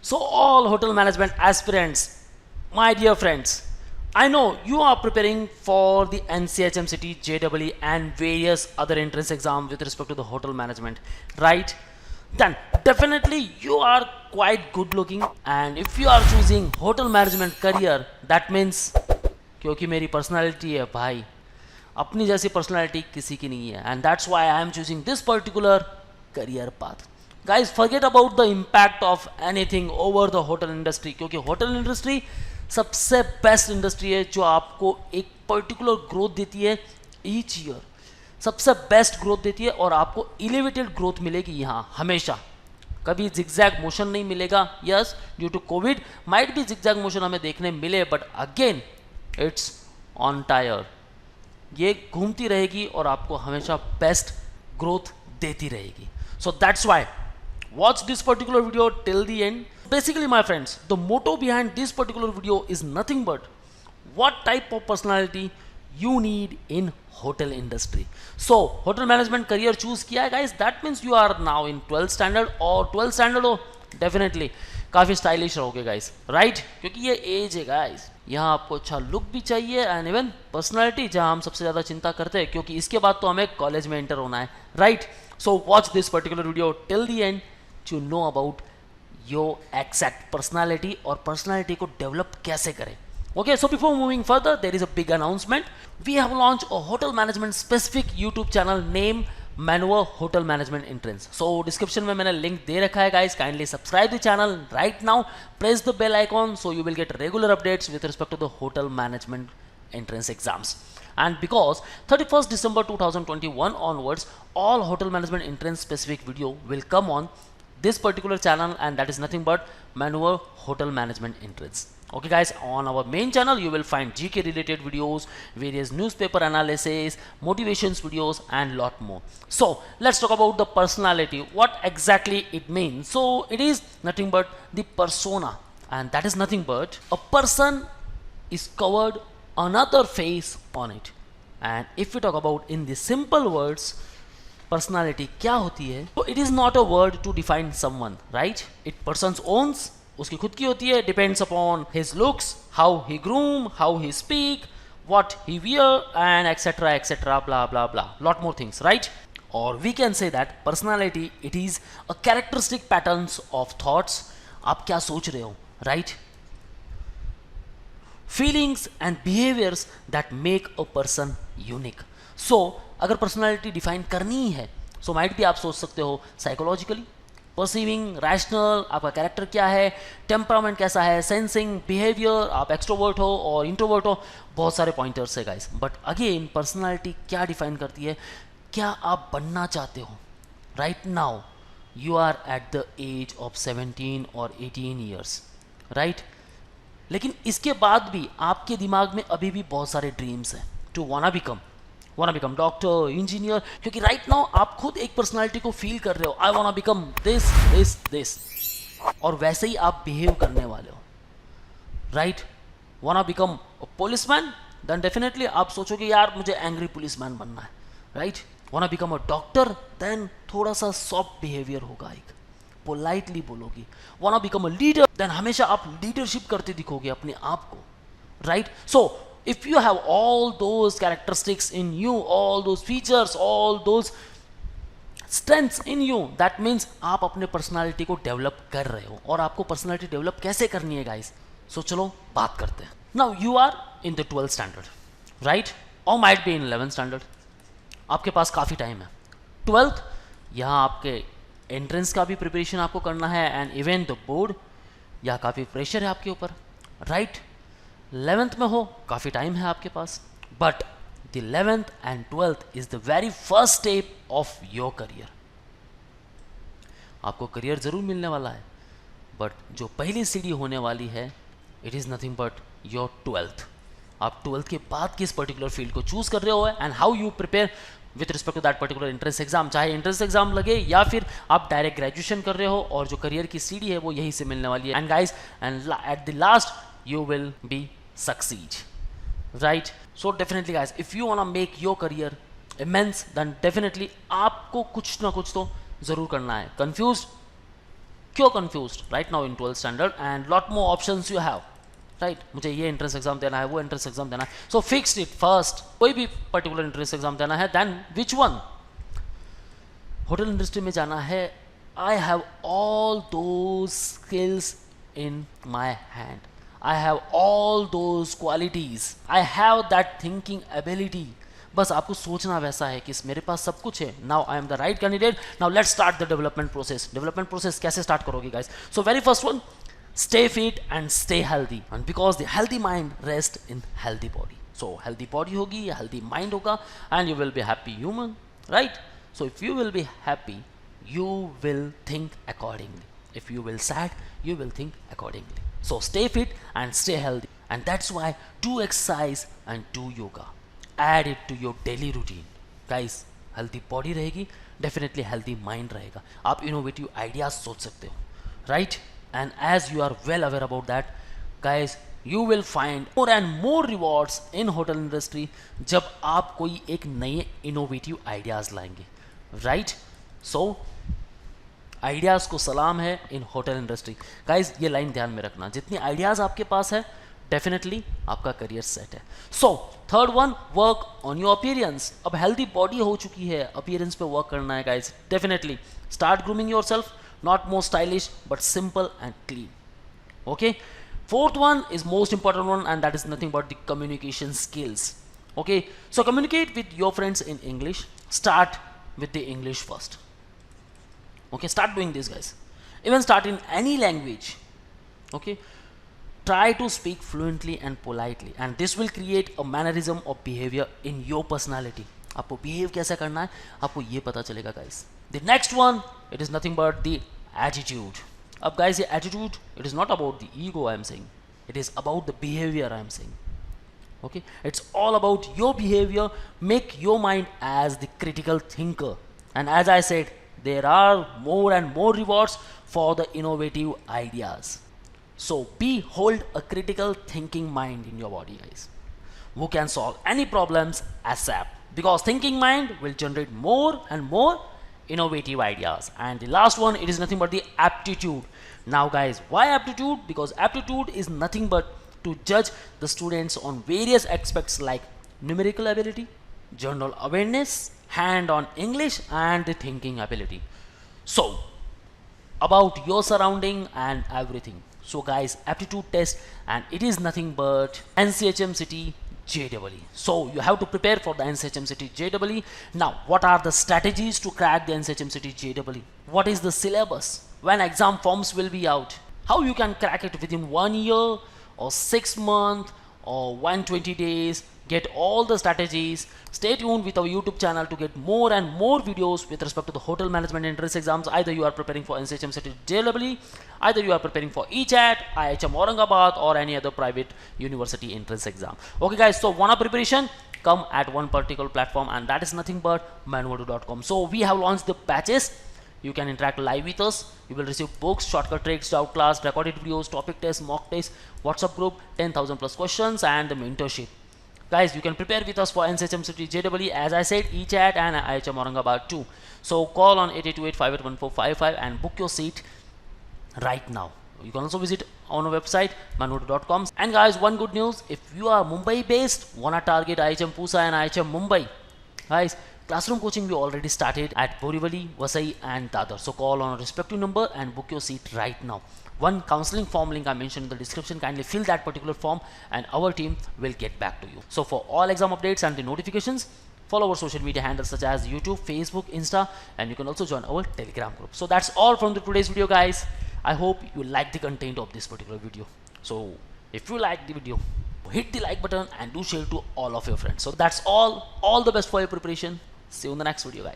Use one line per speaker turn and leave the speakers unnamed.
So, all hotel management aspirants, my dear friends, I know you are preparing for the NCHMCT, JEE, and various other entrance exams with respect to the hotel management, right? Then definitely you are quite good looking, and if you are choosing hotel management career, that means क्योंकि मेरी personality है भाई, अपनी जैसी personality किसी की नहीं है, and that's why I am choosing this particular career path. Guys forget about the impact of anything over the hotel industry, क्योंकि होटल इंडस्ट्री सबसे बेस्ट इंडस्ट्री है जो आपको एक पर्टिकुलर ग्रोथ देती है ईच ईयर, सबसे बेस्ट ग्रोथ देती है और आपको एलिवेटेड ग्रोथ मिलेगी यहाँ हमेशा. कभी जिगजैग मोशन नहीं मिलेगा. Yes, due to COVID might भी जिगजैग मोशन हमें देखने मिले, but again it's on tyre. ये घूमती रहेगी और आपको हमेशा बेस्ट ग्रोथ देती रहेगी. So that's why watch this particular video till the end. Basically, my friends, the motto behind this particular video is nothing but what type of personality you need in hotel industry. So hotel management career choose किया है guys, that means you are now in 12th standard और 12th standard हो definitely काफ़ी stylish रहोगे guys, right? क्योंकि ये as है guys, यहाँ आपको अच्छा लुक भी चाहिए एंड इवन पर्सनालिटी, जहाँ हम सबसे ज़्यादा चिंता करते हैं, क्योंकि इसके बाद तो हमें कॉलेज में एंटर होना है, right? So watch this particular video till the end to know about your exact personality और personality को develop कैसे करें. Okay, so before moving further, there is a big announcement. We have launched a hotel management specific YouTube channel named Maneuver Hotel Management Entrance. So description में मैंने link दे रखा है guys. Kindly subscribe the channel right now. Press the bell icon so you will get regular updates with respect to the hotel management entrance exams. And because 31st December 2021 onwards, all hotel management entrance specific video will come on this particular channel, and that is nothing but Maneuver Hotel Management Entrance. Okay guys, on our main channel you will find GK related videos, various newspaper analysis, motivations videos and lot more. So let's talk about the personality, what exactly it means. So it is nothing but the persona, and that is nothing but a person is covered another face on it. And if we talk about in the simple words, personality क्या होती है, तो it is not a word to define someone, right? It person's owns, उसकी खुद की होती है, depends upon his looks, how he groom, how he speak, what he wear and etcetera etcetera, blah blah blah, lot more things, right? और we can say that personality it is a characteristic patterns of thoughts. आप क्या सोच रहे हो, right? Feelings and behaviours that make a person unique. So अगर personality define करनी है, so might भी आप सोच सकते हो साइकोलॉजिकली, परसीविंग, रैशनल, आपका कैरेक्टर क्या है, टेम्परामेंट कैसा है, सेंसिंग, बिहेवियर, आप एक्सट्रोवर्ट हो और इंट्रोवर्ट हो, बहुत सारे पॉइंटर्स है गाइस. बट अगेन पर्सनालिटी क्या डिफाइन करती है, क्या आप बनना चाहते हो. Right now you are at the age of 17 और 18 ईयर्स, राइट? लेकिन इसके बाद भी आपके दिमाग में अभी भी बहुत सारे ड्रीम्स हैं to wanna become doctor, engineer, क्योंकि राइट नाउ आप खुद एक पर्सनालिटी को फील कर रहे हो, I want become this this this, और वैसे ही आप बिहेव करने वाले हो, right? Want become a policeman, then definitely आप सोचोगे यार मुझे एंग्री पुलिसमैन बनना है, right? Want become a doctor, then थोड़ा सा सॉफ्ट बिहेवियर होगा, एक पोलाइटली बोलोगी. Want become a leader, then हमेशा आप लीडरशिप करते दिखोगे अपने आप को, right? So if you have all those characteristics in you, all those features, all those strengths in you, that means आप अपने पर्सनालिटी को डेवलप कर रहे हो. और आपको पर्सनालिटी डेवलप कैसे करनी है गाइस, सो चलो बात करते हैं. Now you are in the 12th standard, right? और might be in 11th standard. आपके पास काफ़ी टाइम है. 12th, यहाँ आपके एंट्रेंस का भी प्रिपरेशन आपको करना है एंड इवन द बोर्ड, या काफ़ी प्रेशर है आपके ऊपर, राइट? 11th में हो, काफ़ी टाइम है आपके पास, but the 11th and 12th is the very first step of your career. आपको करियर जरूर मिलने वाला है, बट जो पहली सीढ़ी होने वाली है, it is nothing but your 12th. आप 12th के बाद किस पर्टिकुलर फील्ड को चूज कर रहे हो and how you prepare with respect to that particular entrance exam, चाहे एंट्रेंस एग्जाम लगे या फिर आप डायरेक्ट ग्रेजुएशन कर रहे हो, और जो करियर की सीढ़ी है वो यहीं से मिलने वाली है. And guys, and at the last you will be succeed, right? So definitely guys, if you wanna make your career immense, then definitely आपको कुछ ना कुछ तो ज़रूर करना है. Confused? क्यों confused right now in 12th standard and lot more options you have, right? मुझे ये entrance exam देना है, वो entrance exam देना है, so fixed it first. कोई भी particular entrance exam देना है, then which one? Hotel industry में जाना है, I have all those skills in my hand, I have all those qualities, I have that thinking ability. बस आपको सोचना वैसा है कि मेरे पास सब कुछ है, now I am the right candidate, now let's start the development process. Development process कैसे स्टार्ट करोगे guys? So very first one, stay fit and stay healthy, and because the healthy mind rests in healthy body. So healthy body होगी, healthy mind होगा, and you will be happy human, right? So if you will be happy, you will think accordingly. If you will sad, you will think accordingly. So stay fit and stay healthy, and that's why do exercise and do yoga. Add it to your daily routine. Guys, healthy body रहेगी, definitely healthy mind रहेगा. आप innovative ideas सोच सकते हो, right? And as you are well aware about that, guys, you will find more and more rewards in hotel industry जब आप कोई एक नए innovative ideas लाएंगे, right? So ideas को सलाम है in hotel industry. Guys, ये लाइन ध्यान में रखना, जितनी ideas आपके पास है डेफिनेटली आपका करियर सेट है. So third one, work on your appearance. अब हेल्दी बॉडी हो चुकी है, अपीयरेंस पे वर्क करना है guys. Definitely start grooming yourself, not more stylish but simple and clean. Okay, fourth one is most important one, and that is nothing but the communication skills. Okay, so communicate with your friends in English. Start with the English first. Okay, start doing this guys. Even start in any language. Okay, try to speak fluently and politely, and this will create a mannerism of behavior in your personality. आपको behave कैसे करना है आपको ये पता चलेगा guys. The next one, it is nothing but the attitude. अब guys, ये attitude, it is not about the ego I am saying, it is about the behavior I am saying. Okay, it's all about your behavior. Make your mind as the critical thinker, and as I said, there are more and more rewards for the innovative ideas. So hold a critical thinking mind in your body guys, who can solve any problems ASAP, because thinking mind will generate more and more innovative ideas. And the last one, it is nothing but the aptitude. Now guys, why aptitude? Because aptitude is nothing but to judge the students on various aspects like numerical ability, general awareness, hand-on English, and the thinking ability. So about your surrounding and everything. So guys, aptitude test, and it is nothing but NCHM City JEE. So you have to prepare for the NCHM City JEE. Now what are the strategies to crack the NCHM City JEE? What is the syllabus? When exam forms will be out? How you can crack it within 1 year or 6 months or 120 days? Get all the strategies. Stay tuned with our YouTube channel to get more and more videos with respect to the hotel management entrance exams. Either you are preparing for NCHM City JEE, either you are preparing for ECHAT, IHM Aurangabad, or any other private university entrance exam. Okay guys, so one preparation, come at one particular platform, and that is nothing but manvodu.com. So we have launched the patches. You can interact live with us. You will receive books, shortcut tricks, doubt class, recorded videos, topic tests, mock tests, WhatsApp group, 10,000 plus questions, and the mentorship. Guys, you can prepare with us for NCHM City JEE, as I said, ECHAT and IHM Aurangabad too. So call on 8828581455 and book your seat right now. You can also visit on our website manvodu.com. And guys, one good news, if you are Mumbai based, wanna target IHM Pusa and IHM Mumbai, guys, classroom coaching we already started at Borivali, Vasai and Dadar. So call on a respective number and book your seat right now. One counseling form link I mentioned in the description. Kindly fill that particular form and our team will get back to you. So for all exam updates and the notifications, follow our social media handles such as YouTube, Facebook, Insta, and you can also join our Telegram group. So that's all from today's video guys. I hope you like the content of this particular video. So if you like the video, hit the like button and do share to all of your friends. So that's all the best for your preparation. See you in the next video guys.